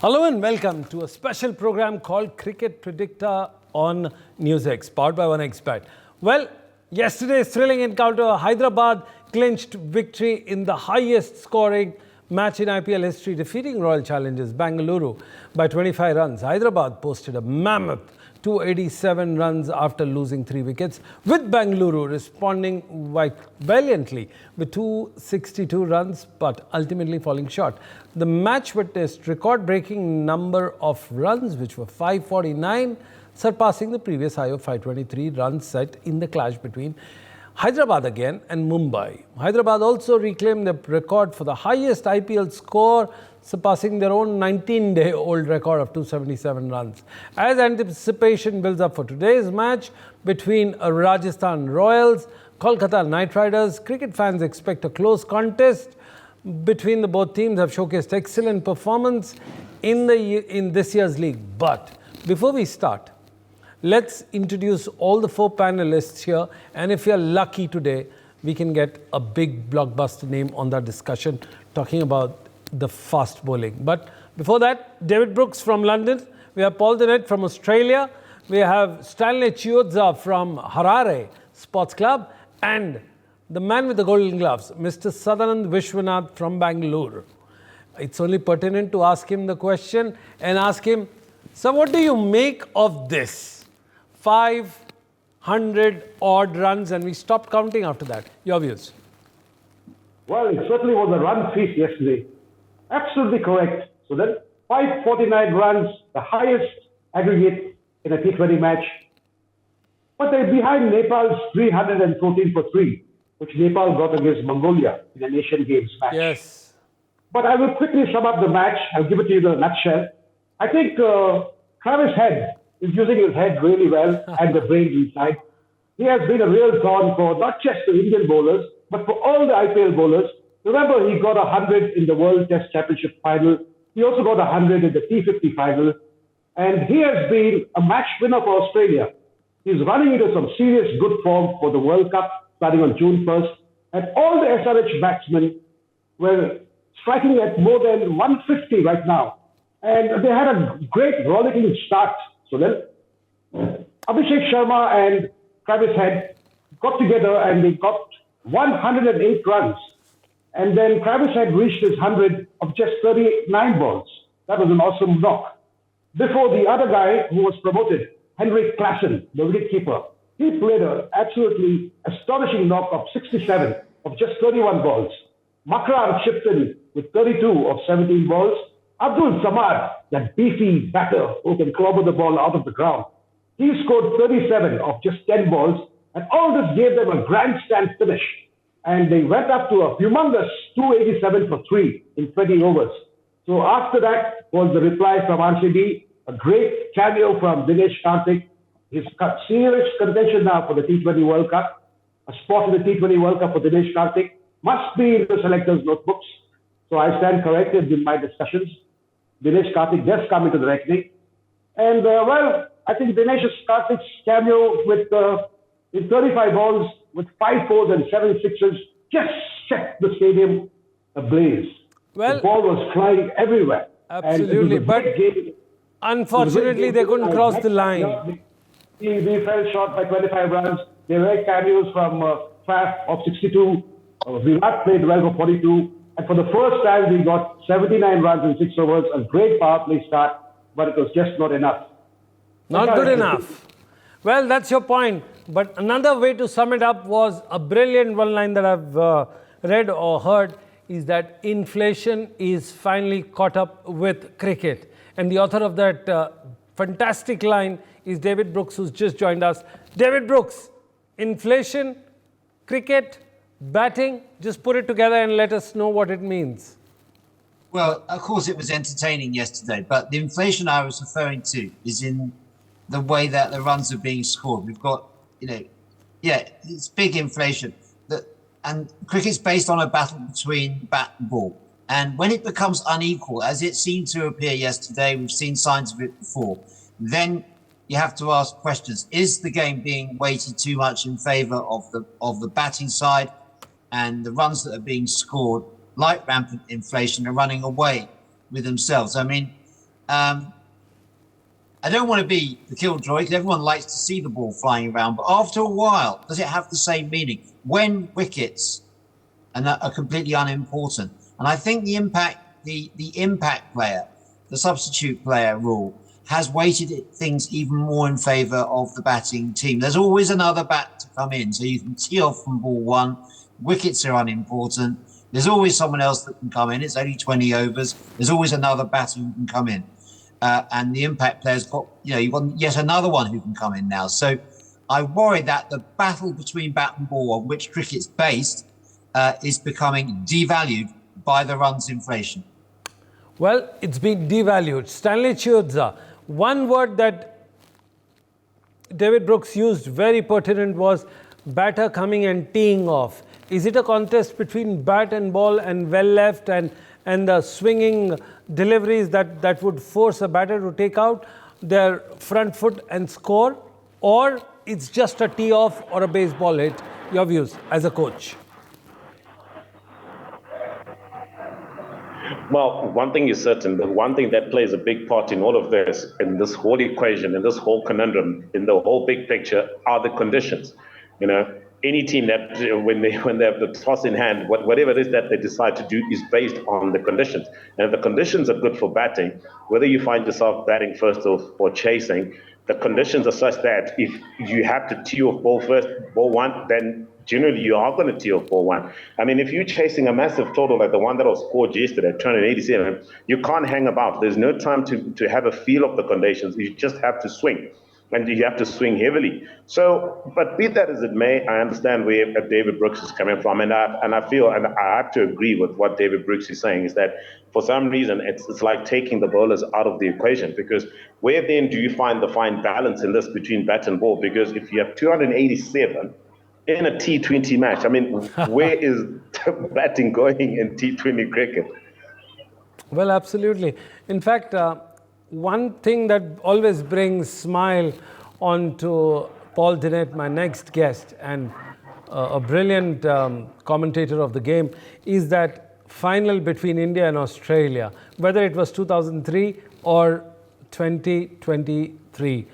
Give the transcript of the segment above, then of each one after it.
Hello and welcome to a special program called Cricket Predicta on NewsX, powered by 1xBet. Well, yesterday's thrilling encounter, Hyderabad clinched victory in the highest scoring match in IPL history, defeating Royal Challengers Bangalore by 25 runs. Hyderabad posted a mammoth 287 runs after losing 3 wickets, with Bangalore responding valiantly with 262 runs, but ultimately falling short. The match witnessed record-breaking number of runs, which were 549, surpassing the previous high of 523 runs set in the clash between Hyderabad again and Mumbai. Hyderabad also reclaimed the record for the highest IPL score, surpassing their own 19-day-old record of 277 runs. As anticipation builds up for today's match between Rajasthan Royals, Kolkata Knight Riders, cricket fans expect a close contest between the both teams. Have showcased excellent performance in this year's league. But before we start, let's introduce all the 4 panelists here, and if you're lucky today, we can get a big blockbuster name on that discussion, talking about the fast bowling. But before that, David Brooks from London, we have Paul Dennett from Australia, we have Stanley Chiozza from Harare Sports Club, and the man with the golden gloves, Mr. Sadanand Vishwanath from Bangalore. It's only pertinent to ask him the question and ask him, so what do you make of this? 500 odd runs, and we stopped counting after that. Your views? Well, it certainly was a run feast yesterday. Absolutely correct. So that 549 runs, the highest aggregate in a T20 match. But they're behind Nepal's 314 for 3, which Nepal got against Mongolia in an Asian Games match. Yes. But I will quickly sum up the match. I'll give it to you in a nutshell. I think Travis Head is using his head really well and the brains inside. He has been a real thorn for not just the Indian bowlers, but for all the IPL bowlers. Remember, he got 100 in the World Test Championship final. He also got 100 in the T50 final. And he has been a match winner for Australia. He's running into some serious good form for the World Cup starting on June 1st. And all the SRH batsmen were striking at more than 150 right now. And they had a great rollicking start. So then, Abhishek Sharma and Travis Head got together and they got 108 runs. And then Travis Head reached his 100 of just 39 balls. That was an awesome knock. Before the other guy who was promoted, Henrik Klassen, the wicketkeeper, he played an absolutely astonishing knock of 67 of just 31 balls. Makram chipped in with 32 of 17 balls. Abdul Samad, that beefy batter who can clobber the ball out of the ground, he scored 37 of just 10 balls, and all this gave them a grandstand finish. And they went up to a humongous 287 for 3 in 20 overs. So after that was the reply from RCB, a great cameo from Dinesh Karthik. He's got serious contention now for the T20 World Cup. A spot in the T20 World Cup for Dinesh Karthik must be in the selectors' notebooks. So I stand corrected in my discussions. Dinesh Karthik does come into the reckoning. And well, I think Dinesh Karthik's cameo with in 35 balls with 5 fours and 7 sixes just set the stadium ablaze. Well, the ball was flying everywhere. Absolutely, but unfortunately they couldn't cross the line. We fell short by 25 runs. There were cameos from Faf of 62. Virat played well for 42. And for the first time, we got 79 runs in 6 overs, a great power play start, but it was just not enough. Not good enough. Well, that's your point. But another way to sum it up was a brilliant one line that I've read or heard is that inflation is finally caught up with cricket. And the author of that fantastic line is David Brooks, who's just joined us. David Brooks, inflation, cricket, batting, just put it together and let us know what it means. Well, of course, it was entertaining yesterday, but the inflation I was referring to is in the way that the runs are being scored. We've got, it's big inflation. And cricket's based on a battle between bat and ball. And when it becomes unequal, as it seemed to appear yesterday, we've seen signs of it before, then you have to ask questions. Is the game being weighted too much in favour of the batting side? And the runs that are being scored, like rampant inflation, are running away with themselves. I mean, I don't want to be the killjoy because everyone likes to see the ball flying around, but after a while, does it have the same meaning? When wickets are completely unimportant. And I think the impact player, the substitute player rule has weighted things even more in favour of the batting team. There's always another bat to come in, so you can tee off from ball one. Wickets are unimportant. There's always someone else that can come in. It's only 20 overs. There's always another batter who can come in. And the impact player's got, you've got yet another one who can come in now. So I worry that the battle between bat and ball, on which cricket's based, is becoming devalued by the runs inflation. Well, it's been devalued. Stanley Chiozza, one word that David Brooks used, very pertinent, was batter coming and teeing off. Is it a contest between bat and ball and well left and the swinging deliveries that would force a batter to take out their front foot and score? Or it's just a tee off or a baseball hit? Your views as a coach? Well, one thing is certain, the one thing that plays a big part in all of this, in this whole equation, in this whole conundrum, in the whole big picture, are the conditions. Any team that when they have the toss in hand, whatever it is that they decide to do is based on the conditions. And if the conditions are good for batting, whether you find yourself batting first or chasing, the conditions are such that if you have to tee off ball first, ball one, then generally you are going to tee off ball one. I mean, if you're chasing a massive total like the one that was scored yesterday, 287, you can't hang about. There's no time to have a feel of the conditions. You just have to swing. And you have to swing heavily. So, but be that as it may, I understand where David Brooks is coming from, and I feel, and I have to agree with what David Brooks is saying, is that for some reason it's like taking the bowlers out of the equation, because where then do you find the fine balance in this between bat and ball? Because if you have 287 in a T20 match, I mean, where is batting going in T20 cricket? Well, absolutely. In fact, one thing that always brings smile onto Paul Dinette, my next guest, and a brilliant commentator of the game, is that final between India and Australia, whether it was 2003 or 2023.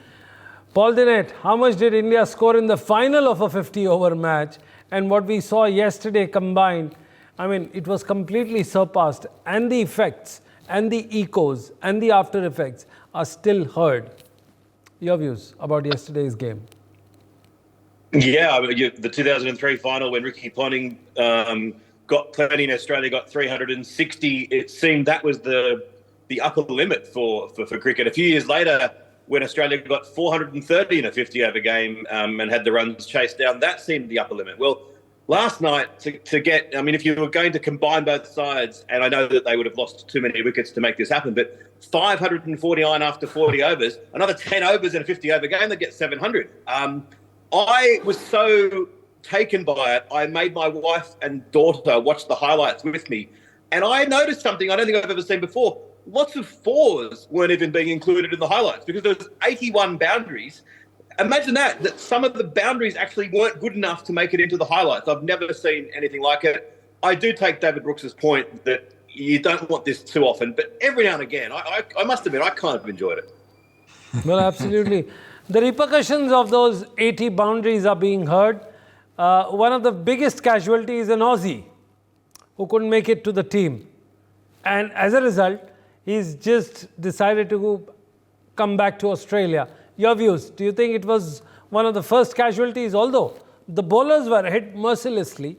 Paul Dinette, how much did India score in the final of a 50-over match? And what we saw yesterday combined, I mean, it was completely surpassed, and the effects and the echoes and the after effects are still heard. Your views about yesterday's game? Yeah, I mean, the 2003 final when Ricky Ponting got plenty in Australia, got 360. It seemed that was the upper limit for cricket. A few years later, when Australia got 430 in a 50-over game and had the runs chased down, that seemed the upper limit. Well, last night, to get, I mean, if you were going to combine both sides, and I know that they would have lost too many wickets to make this happen, but 549 after 40 overs, another 10 overs in a 50-over game, they get 700. I was so taken by it, I made my wife and daughter watch the highlights with me, and I noticed something I don't think I've ever seen before. Lots of fours weren't even being included in the highlights because there was 81 boundaries. Imagine that some of the boundaries actually weren't good enough to make it into the highlights. I've never seen anything like it. I do take David Brooks's point that you don't want this too often, but every now and again, I must admit, I kind of enjoyed it. Well, absolutely. The repercussions of those 80 boundaries are being heard. One of the biggest casualties is an Aussie who couldn't make it to the team. And as a result, he's just decided to come back to Australia. Your views, do you think it was one of the first casualties? Although the bowlers were hit mercilessly,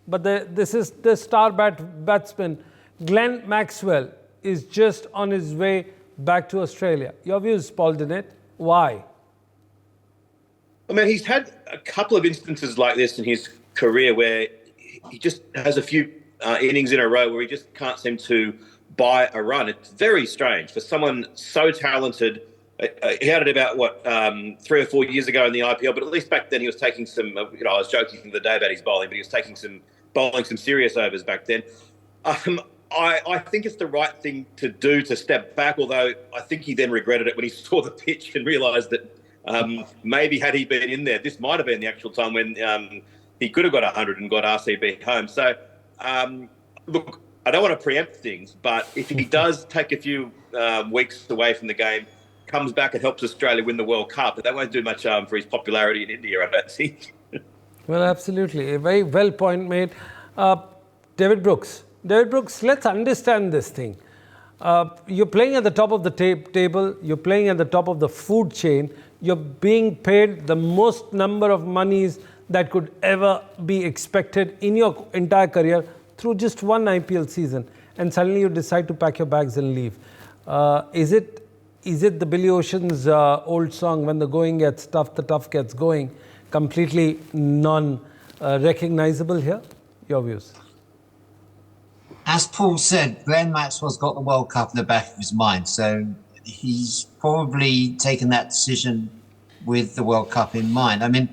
but this is the star batsman, Glenn Maxwell, is just on his way back to Australia. Your views, Paul Dinette, why? I mean, he's had a couple of instances like this in his career where he just has a few innings in a row where he just can't seem to buy a run. It's very strange for someone so talented. He had it about, 3 or 4 years ago in the IPL, but at least back then he was taking some, I was joking the other day about his bowling, but he was bowling some serious overs back then. I think it's the right thing to do to step back, although I think he then regretted it when he saw the pitch and realised that maybe had he been in there, this might have been the actual time when he could have got 100 and got RCB home. So, look, I don't want to preempt things, but if he does take a few weeks away from the game, comes back and helps Australia win the World Cup, that won't do much for his popularity in India, I don't think. Well, absolutely. A very well point made. David Brooks, let's understand this thing. You're playing at the top of the table, you're playing at the top of the food chain, you're being paid the most number of monies that could ever be expected in your entire career through just one IPL season, and suddenly you decide to pack your bags and leave. Is it the Billy Ocean's old song, when the going gets tough, the tough gets going, completely non-recognizable here? Your views? As Paul said, Glenn Maxwell's got the World Cup in the back of his mind, so he's probably taken that decision with the World Cup in mind. I mean,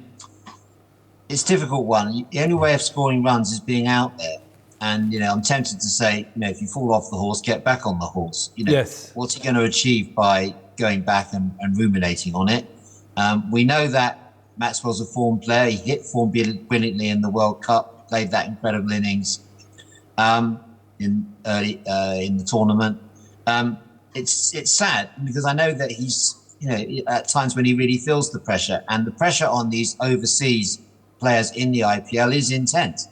it's a difficult one. The only way of scoring runs is being out there. And, I'm tempted to say, if you fall off the horse, get back on the horse. Yes. What's he going to achieve by going back and ruminating on it? We know that Maxwell's a form player. He hit form brilliantly in the World Cup, played that incredible innings in the tournament. It's sad because I know that he's, at times when he really feels the pressure, and the pressure on these overseas players in the IPL is intense.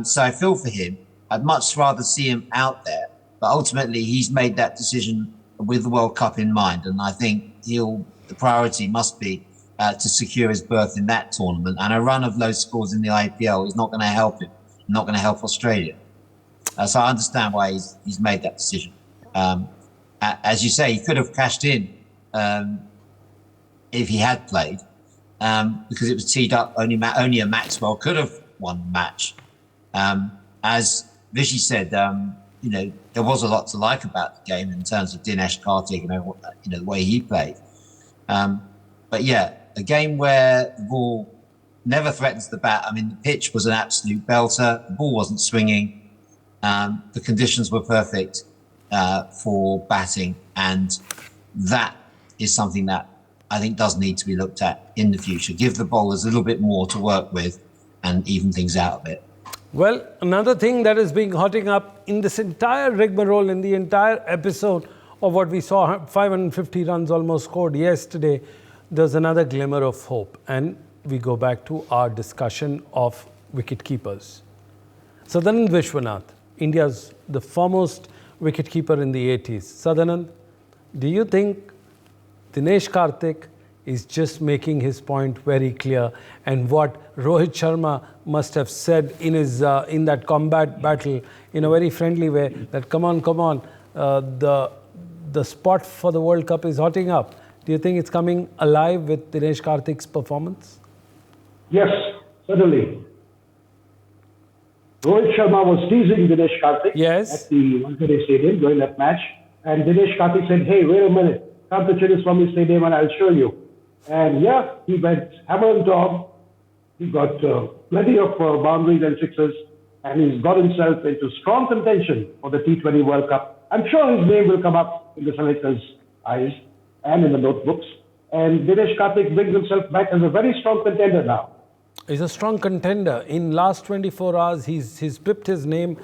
So I feel for him. I'd much rather see him out there, but ultimately he's made that decision with the World Cup in mind, and I think the priority must be to secure his berth in that tournament. And a run of low scores in the IPL is not going to help him, not going to help Australia. So I understand why he's made that decision. As you say, he could have cashed in if he had played, because it was teed up. Only a Maxwell could have won the match. As Vishy said, there was a lot to like about the game in terms of Dinesh Karthik and the way he played. But yeah, a game where the ball never threatens the bat. I mean, the pitch was an absolute belter. The ball wasn't swinging. The conditions were perfect for batting, and that is something that I think does need to be looked at in the future. Give the bowlers a little bit more to work with and even things out a bit. Well, another thing that is being hotting up in this entire rigmarole, in the entire episode of what we saw, 550 runs almost scored yesterday, there's another glimmer of hope. And we go back to our discussion of wicket keepers. Sadanand Vishwanath, India's the foremost wicketkeeper in the 80s. Sadanand, do you think Dinesh Karthik is just making his point very clear, and what Rohit Sharma must have said in his in that combat battle in a very friendly way, that come on, the spot for the World Cup is hotting up? Do you think it's coming alive with Dinesh Karthik's performance? Yes, certainly. Rohit Sharma was teasing Dinesh Karthik at the Wankhede Stadium during that match, and Dinesh Karthik said, "Hey, wait a minute, come to Chinnaswamy Stadium and I'll show you." And yeah, he went hammer and tongs. He got plenty of boundaries and sixes, and he's got himself into strong contention for the T20 World Cup. I'm sure his name will come up in the selectors' eyes and in the notebooks. And Dinesh Karthik brings himself back as a very strong contender now. He's a strong contender. In last 24 hours, he's pipped his name.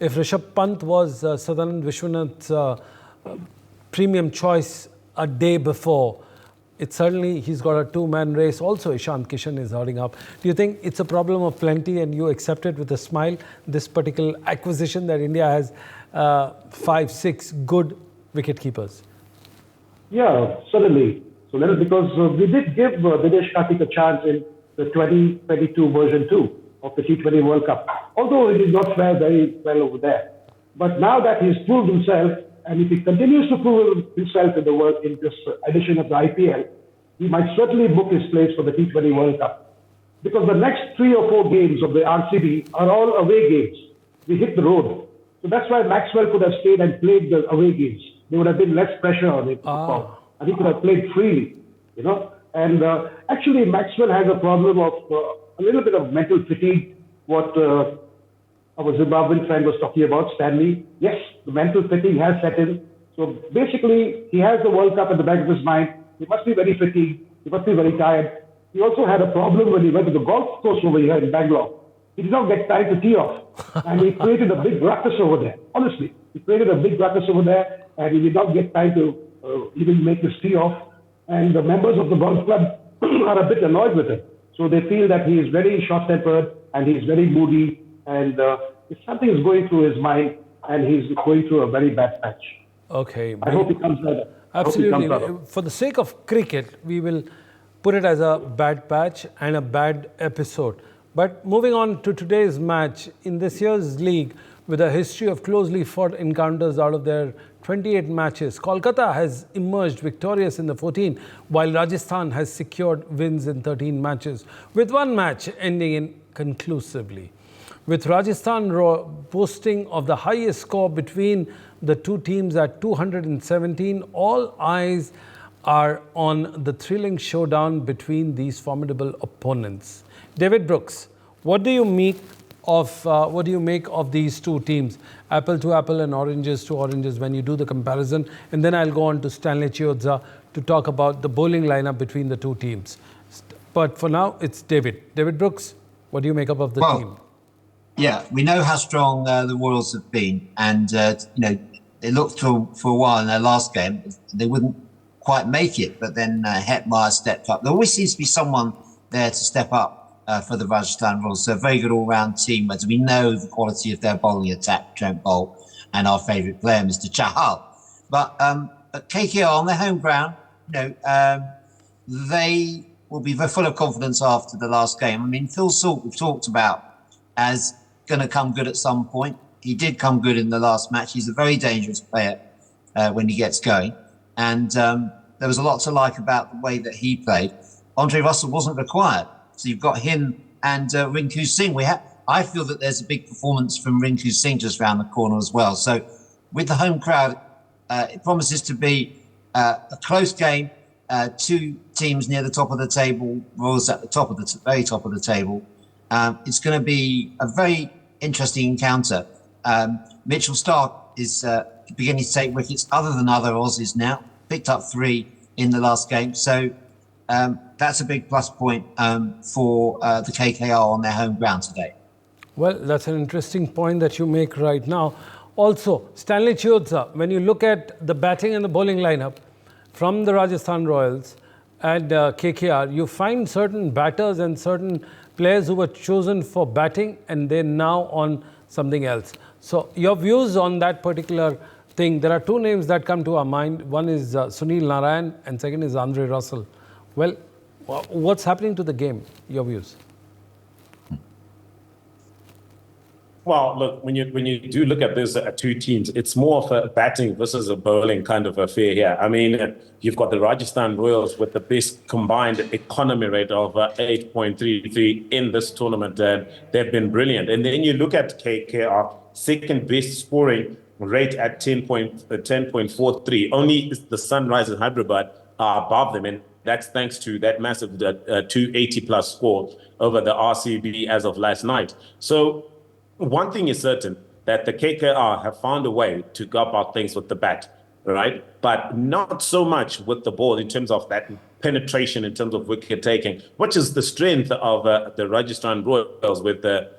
If Rishabh Pant was Sadanand Vishwanath's premium choice a day before, it's certainly he's got a two-man race. Also, Ishant Kishan is hurrying up. Do you think it's a problem of plenty and you accept it with a smile, this particular acquisition that India has 5-6 good wicket keepers? Yeah, certainly. So that is because we did give Dinesh Karthik a chance in the 2022 version 2 of the T20 World Cup, although he did not fare very well over there. But now that he's proved himself, and if he continues to prove himself in the work in this edition of the IPL, he might certainly book his place for the T20 World Cup. Because the next 3 or 4 games of the RCB are all away games. We hit the road. So that's why Maxwell could have stayed and played the away games. There would have been less pressure on him. And he could have played freely, And actually, Maxwell has a problem of a little bit of mental fatigue, what our Zimbabwean friend was talking about, Stanley. Yes, the mental fatigue has set in. So basically, he has the World Cup at the back of his mind. He must be very fatigued. He must be very tired. He also had a problem when he went to the golf course over here in Bangalore. he did not get time to tee off. And he created a big ruckus over there. Honestly, he created a big ruckus over there, and he did not get time to even make his tee off. And the members of the golf club are a bit annoyed with him. So they feel that he is very short-tempered and he's very moody, and if something is going through his mind, and he's going through a very bad patch. Okay. I hope he comes out. Absolutely. For the sake of cricket, we will put it as a bad patch and a bad episode. But moving on to today's match, in this year's league, with a history of closely fought encounters out of their 28 matches, Kolkata has emerged victorious in the 14, while Rajasthan has secured wins in 13 matches, with one match ending inconclusively. With Rajasthan boasting of the highest score between the two teams at 217, all eyes are on the thrilling showdown between these formidable opponents. David Brooks, what do you make of these two teams, apple to apple and oranges to oranges, when you do the comparison? And then I'll go on to Stanley Chiozza to talk about the bowling lineup between the two teams. But for now, it's David. David Brooks, what do you make up of the team? Yeah, we know how strong the Royals have been, and they looked for a while in their last game they wouldn't quite make it, but then Hetmeyer stepped up. There always seems to be someone there to step up for the Rajasthan Royals. So a very good all-round team, as we know the quality of their bowling attack, Trent Boult and our favourite player, Mr. Chahal. But at KKR on their home ground, they will be very full of confidence after the last game. I mean, Phil Salt, we've talked about as going to come good at some point. He did come good in the last match. He's a very dangerous player when he gets going. And there was a lot to like about the way that he played. Andre Russell wasn't required. So you've got him and Rinku Singh. I feel that there's a big performance from Rinku Singh just round the corner as well. So with the home crowd, it promises to be a close game. Two teams near the top of the table, Royals at the top of the very top of the table. It's going to be a very interesting encounter. Mitchell Starc is beginning to take wickets other than other Aussies now. Picked up 3 in the last game. So that's a big plus point for the KKR on their home ground today. Well, that's an interesting point that you make right now. Also, Stanley Chiozza, when you look at the batting and the bowling lineup from the Rajasthan Royals and KKR, you find certain batters and certain players who were chosen for batting and they're now on something else. So your views on that particular thing? There are 2 names that come to our mind. One is Sunil Narayan and second is Andre Russell. Well, what's happening to the game? Your views? Well, look, when you do look at these two teams, it's more of a batting versus a bowling kind of affair here. I mean, you've got the Rajasthan Royals with the best combined economy rate of 8.33 in this tournament. They've been brilliant. And then you look at KKR, second best scoring rate at 10.43. Only the Sunrisers Hyderabad are above them. And that's thanks to that massive 280 plus score over the RCB as of last night. So one thing is certain, that the KKR have found a way to go about things with the bat, right? But not so much with the ball in terms of that penetration, in terms of wicket taking, which is the strength of the Rajasthan Royals with the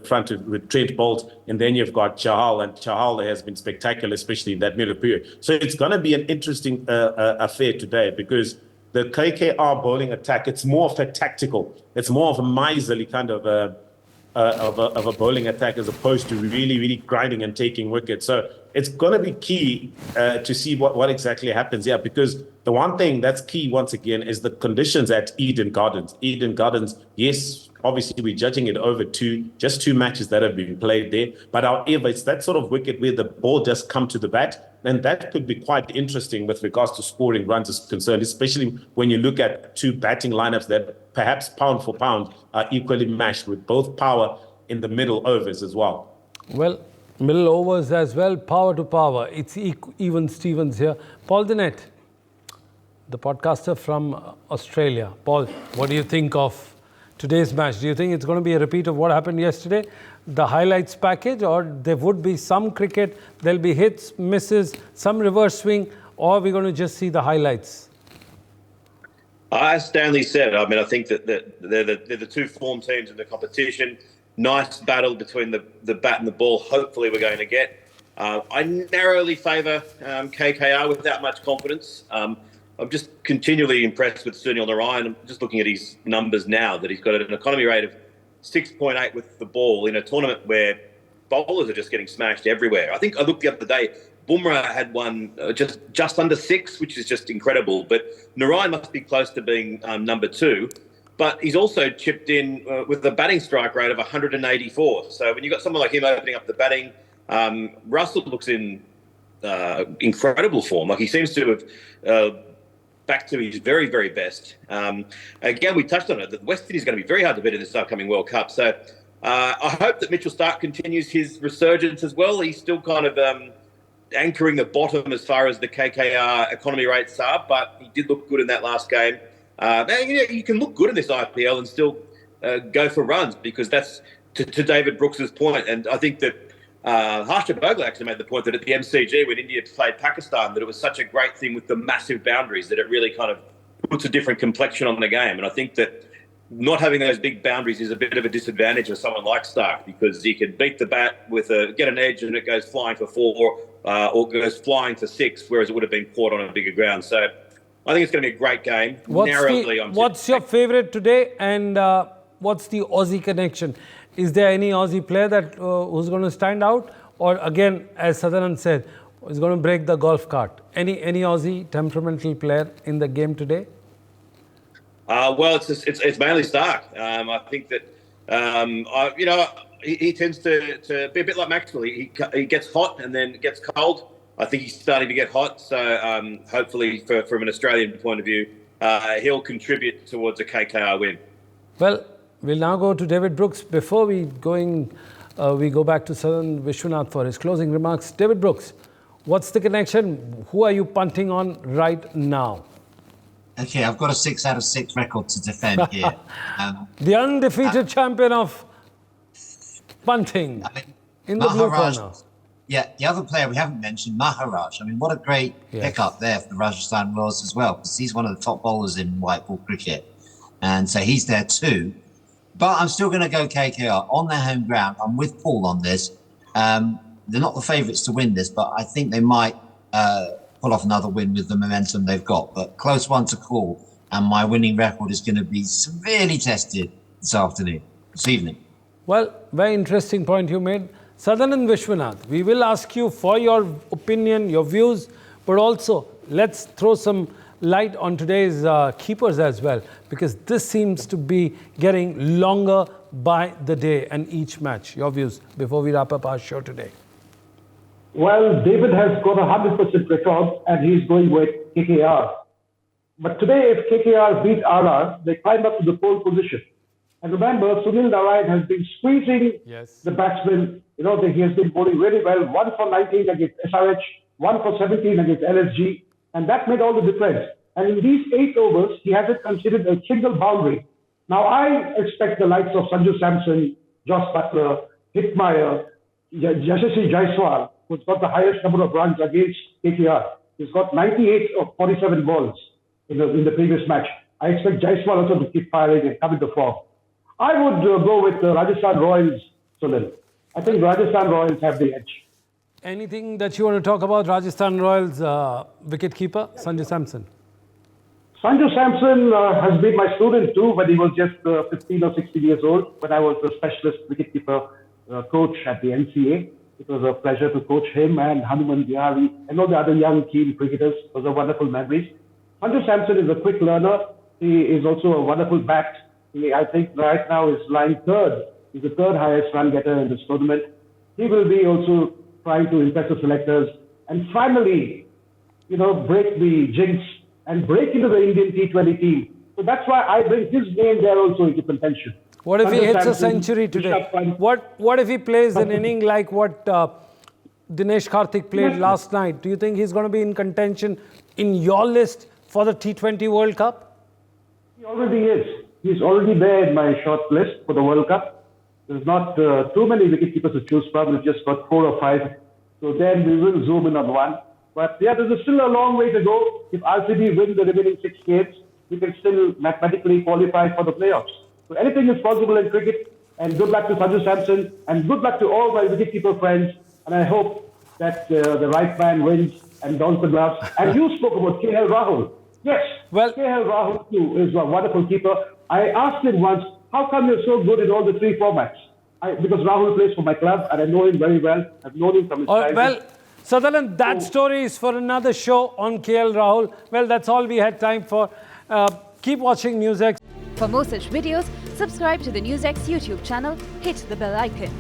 front with Trent Boult, and then you've got Chahal, and Chahal has been spectacular, especially in that middle period. So it's going to be an interesting affair today, because the KKR bowling attack, it's more of a tactical, it's more of a miserly kind of a bowling attack as opposed to really grinding and taking wickets. So it's going to be key to see what exactly happens here, because the one thing that's key once again is the conditions at Eden Gardens. Eden Gardens, yes, obviously we're judging it over just two matches that have been played there, but however, it's that sort of wicket where the ball just come to the bat, and that could be quite interesting with regards to scoring runs is concerned, especially when you look at two batting lineups that perhaps pound for pound are equally matched, with both power in the middle overs as well. Well, middle overs as well, power to power. It's even Stevens here. Paul Dinette, the podcaster from Australia. Paul, what do you think of today's match? Do you think it's going to be a repeat of what happened yesterday, the highlights package, or there would be some cricket, there'll be hits, misses, some reverse swing, or we're going to just see the highlights? As Stanley said, I mean, I think that they're the two form teams in the competition. Nice battle between the bat and the ball. Hopefully, we're going to get. I narrowly favour KKR without much confidence. I'm just continually impressed with Sunil Narayan. I'm just looking at his numbers now that he's got an economy rate of 6.8 with the ball in a tournament where bowlers are just getting smashed everywhere. I think I looked the other day. Bumrah had one just under 6, which is just incredible. But Narayan must be close to being number 2. But he's also chipped in with a batting strike rate of 184. So when you've got someone like him opening up the batting, Russell looks in incredible form. Like he seems to have back to his very, very best. Again, we touched on it. The West Indies is going to be very hard to beat in this upcoming World Cup. So I hope that Mitchell Starc continues his resurgence as well. He's still kind of anchoring the bottom as far as the KKR economy rates are, but he did look good in that last game. You can look good in this IPL and still go for runs because that's to David Brooks's point. And I think that Harsha Bhogle actually made the point that at the MCG when India played Pakistan, that it was such a great thing with the massive boundaries that it really kind of puts a different complexion on the game. And I think that not having those big boundaries is a bit of a disadvantage for someone like Starc because he can beat the bat with get an edge and it goes flying for 4 or goes flying for 6, whereas it would have been caught on a bigger ground. So I think it's going to be a great game. What's your favourite today and what's the Aussie connection? Is there any Aussie player that who's going to stand out? Or again, as Sutherland said, is going to break the golf cart? Any Aussie temperamental player in the game today? Well, it's mainly Starc. I think that he tends to be a bit like Maxwell. He gets hot and then gets cold. I think he's starting to get hot. So hopefully, from an Australian point of view, he'll contribute towards a KKR win. Well, we'll now go to David Brooks. Before we go back to Southern Vishwanath for his closing remarks. David Brooks, what's the connection? Who are you punting on right now? Okay, I've got a 6 out of 6 record to defend here. The undefeated champion of punting in the blue corner. Yeah, the other player we haven't mentioned, Maharaj. I mean, what a great pickup there for the Rajasthan Royals as well, because he's one of the top bowlers in white ball cricket. And so he's there too. But I'm still going to go KKR on their home ground. I'm with Paul on this. They're not the favourites to win this, but I think they might pull off another win with the momentum they've got. But close one to call. And my winning record is going to be severely tested this evening. Well, very interesting point you made. Southern and Vishwanath, we will ask you for your opinion, your views, but also let's throw some light on today's keepers as well, because this seems to be getting longer by the day and each match. Your views before we wrap up our show today. Well, David has got a 100% record and he's going with KKR. But today, if KKR beat RR, they climb up to the pole position. And remember, Sunil Narayan has been squeezing the batsmen. He has been bowling really well. 1 for 19 against SRH, 1 for 17 against LSG. And that made all the difference. And in these 8 overs, he hasn't conceded a single boundary. Now, I expect the likes of Sanju Samson, Josh Butler, Hitmyer, Yashasvi Jaiswal, who's got the highest number of runs against KKR. He's got 98 of 47 balls in the previous match. I expect Jaiswal also to keep firing and come into form. I would go with the Rajasthan Royals, Sunil. I think Rajasthan Royals have the edge. Anything that you want to talk about Rajasthan Royals wicketkeeper, Sanju Samson? Sanju Samson has been my student too when he was just 15 or 16 years old, when I was the specialist wicketkeeper coach at the NCA. It was a pleasure to coach him and Hanuman Vihari and all the other young keen cricketers. Those are wonderful memories. Sanju Samson is a quick learner. He is also a wonderful bat. I think right now is lying 3rd. He's the 3rd highest run getter in this tournament. He will be also trying to impress the selectors and finally, break the jinx and break into the Indian T20 team. So that's why I bring his name there also into contention. What if he hits a century today? What if he plays an inning like what Dinesh Karthik played last night? Do you think he's going to be in contention in your list for the T20 World Cup? He already is. He's already there in my short list for the World Cup. There's not too many wicketkeepers to choose from. We've just got 4 or 5. So then we will zoom in on one. But there's still a long way to go. If RCB win the remaining 6 games, we can still mathematically qualify for the playoffs. So anything is possible in cricket. And good luck to Sanju Samson, and good luck to all my wicketkeeper friends. And I hope that the right man wins and dons the gloves. And you spoke about KL Rahul. Yes, Well- KL Rahul too is a wonderful keeper. I asked him once, how come you're so good in all the three formats? Because Rahul plays for my club, and I know him very well. I've known him from his childhood. Well, Sutherland, that story is for another show on KL Rahul. Well, that's all we had time for. Keep watching NewsX. For more such videos, subscribe to the NewsX YouTube channel, hit the bell icon.